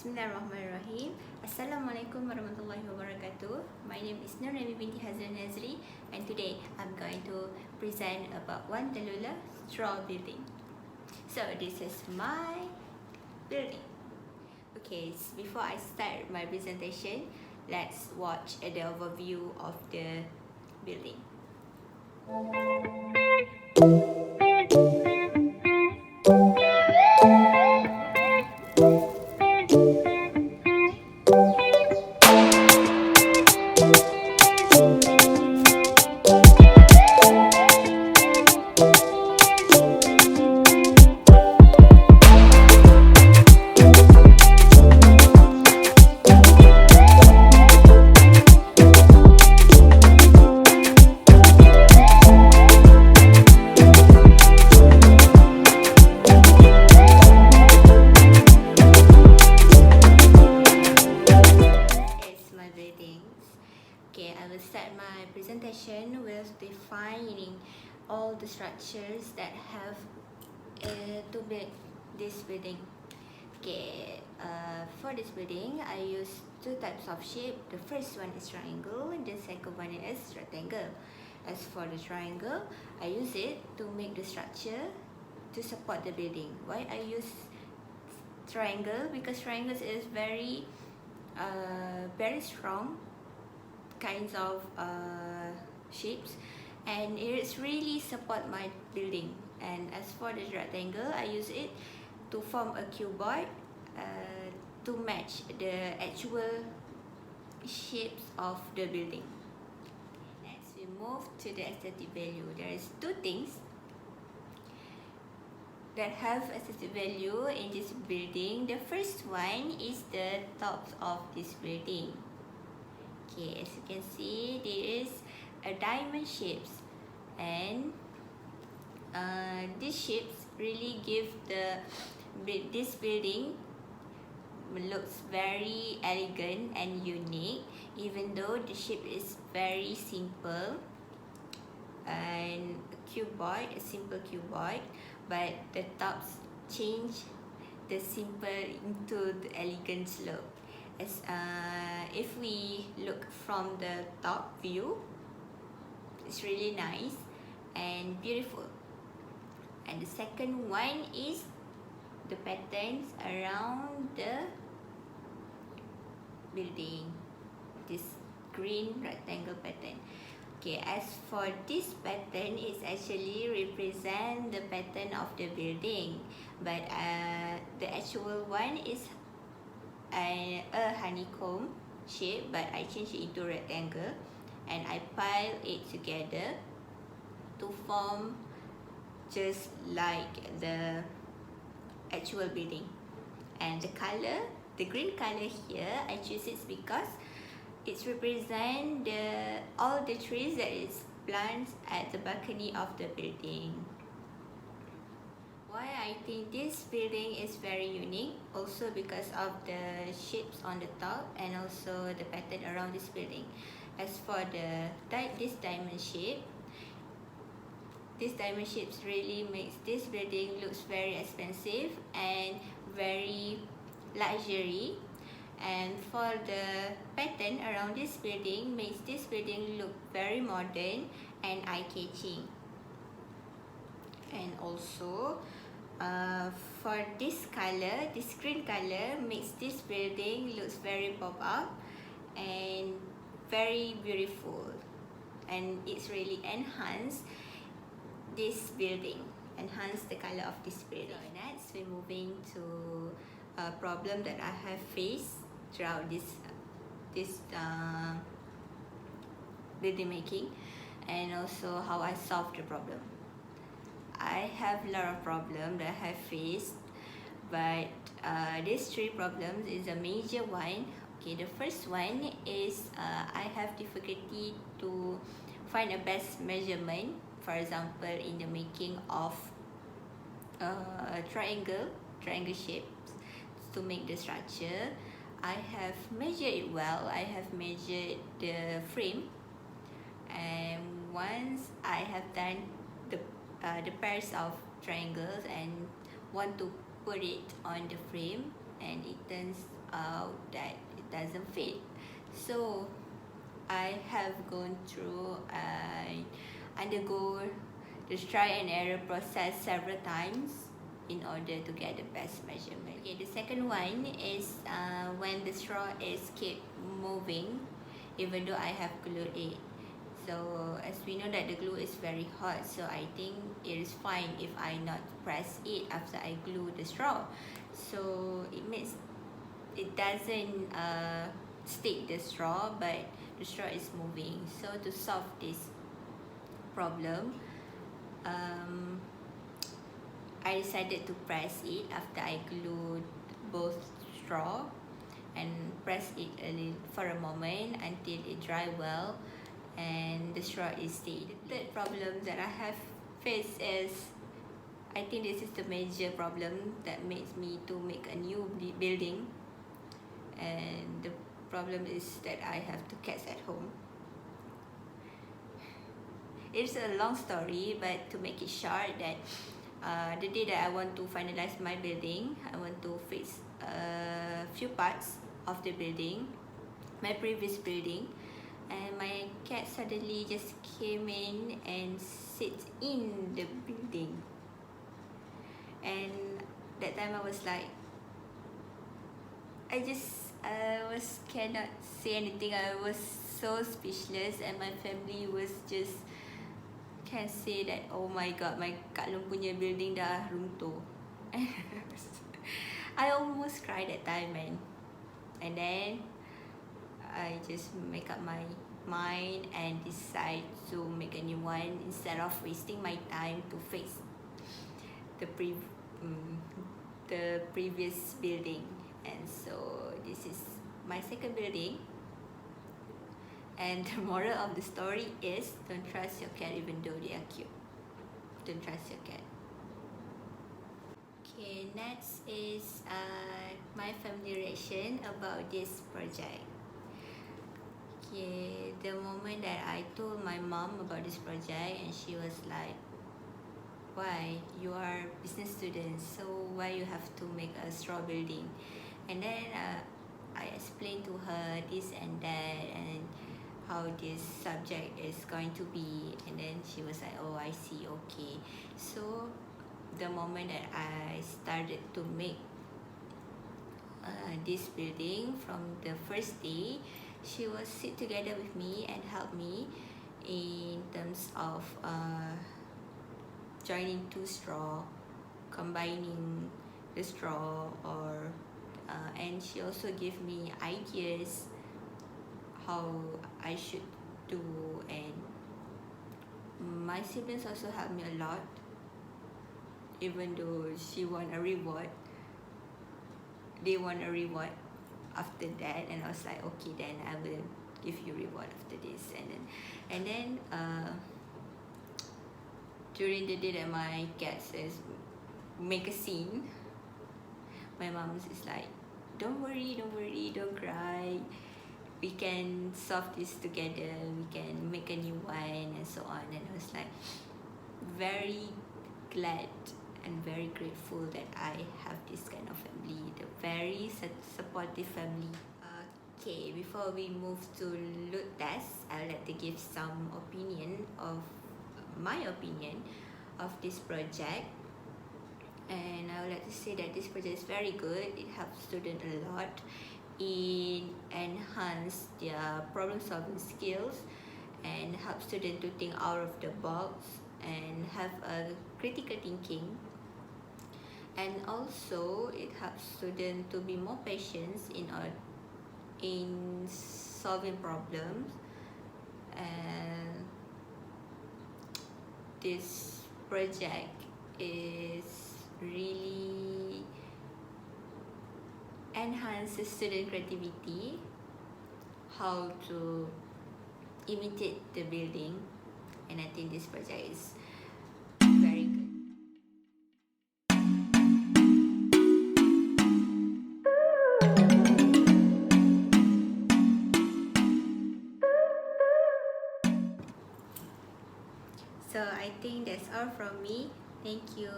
Bismillahirrahmanirrahim. Assalamualaikum warahmatullahi wabarakatuh. My name is Nur Nabi binti Hazran Nazri, and today I'm going to present about one Delisle straw building. So this is my building. Okay, before I start my presentation, let's watch the overview of the building. Okay, I will start my presentation with defining all the structures that have to build this building. Okay, for this building, I use two types of shape. The first one is triangle, and the second one is rectangle. As for the triangle, I use it to make the structure to support the building. Why I use triangle? Because triangles is very strong kinds of shapes, and it's really support my building. And as for the rectangle, I use it to form a cuboid to match the actual shapes of the building. Next, we move to the aesthetic value. There is two things that have aesthetic value in this building. The first one is the tops of this building. Okay, as you can see, there is a diamond shapes, and these shapes really give this building looks very elegant and unique, even though the shape is very simple and a simple cuboid, but the tops change the simple into the elegant slope. As if we look from the top view, it's really nice and beautiful. And the second one is the patterns around the building, this green rectangle pattern. Okay, as for this pattern, it's actually represent the pattern of the building, but the actual one is a honeycomb shape, but I change it into rectangle, and I pile it together to form just like the actual building. And the color, the green color here, I choose it because it represents all the trees that is planted at the balcony of the building. Why I think this building is very unique, also because of the shapes on the top and also the pattern around this building. As for this diamond shapes really makes this building looks very expensive and very luxury. And for the pattern around this building makes this building look very modern and eye-catching. And also for this color, this green color makes this building looks very pop up and very beautiful, and it's really enhance this building, enhance the color of this building. So next, we're moving to a problem that I have faced throughout this building making, and also how I solved the problem. I have a lot of problems that I have faced, but these three problems is a major one. Okay, the first one is I have difficulty to find a best measurement. For example, in the making of triangle shapes to make the structure, I have measured it well. I have measured the frame, and once I have done the pairs of triangles and want to put it on the frame, and it turns out that it doesn't fit. So I have gone through and undergo the try and error process several times in order to get the best measurement. Okay, the second one is when the straw is keep moving even though I have glued it. So as we know that the glue is very hot, so I think it is fine if I not press it after I glue the straw. So it means it doesn't stick the straw, but the straw is moving. So to solve this problem, I decided to press it after I glued both straw and press it for a moment until it dry well and the straw is stayed. The third problem that I have faced is, I think this is the major problem that makes me to make a new building, and the problem is that I have two cats at home. It's a long story, but to make it short, that the day that I want to finalize my building, I want to fix a few parts of the building, my previous building, and my cat suddenly just came in and sit in the building. And that time I was like, I cannot say anything. I was so speechless, and my family was just can say that, oh my god, my Kak Long punya building dah runtuh. I almost cried that time, man. And then I just make up my mind and decide to make a new one instead of wasting my time to fix the previous building. And so this is my second building. And the moral of the story is, don't trust your cat even though they are cute. Don't trust your cat. Okay, next is my family reaction about this project. Okay, the moment that I told my mom about this project, and she was like, why? You are business students, so why you have to make a straw building? And then I explained to her this and that, and how this subject is going to be, and then she was like, oh, I see, okay. So the moment that I started to make this building, from the first day, she will sit together with me and help me in terms of joining two straw, combining the straw, or and she also gave me ideas how I should do. And my siblings also helped me a lot, even though she want a reward. They want a reward after that, and I was like, okay, then I will give you reward after this. And then during the day that my cat says make a scene, my mom is like, don't worry, don't cry, we can solve this together, we can make a new one, and so on. And I was like very glad and very grateful that I have this kind of family, the very supportive family. Okay, before we move to load test, I would like to give some my opinion of this project. And I would like to say that this project is very good. It helps students a lot in enhance their problem solving skills, and help students to think out of the box and have a critical thinking. And also it helps students to be more patient in solving problems. And this project is really enhances student creativity, how to imitate the building, and I think this project is very good. So I think that's all from me. Thank you.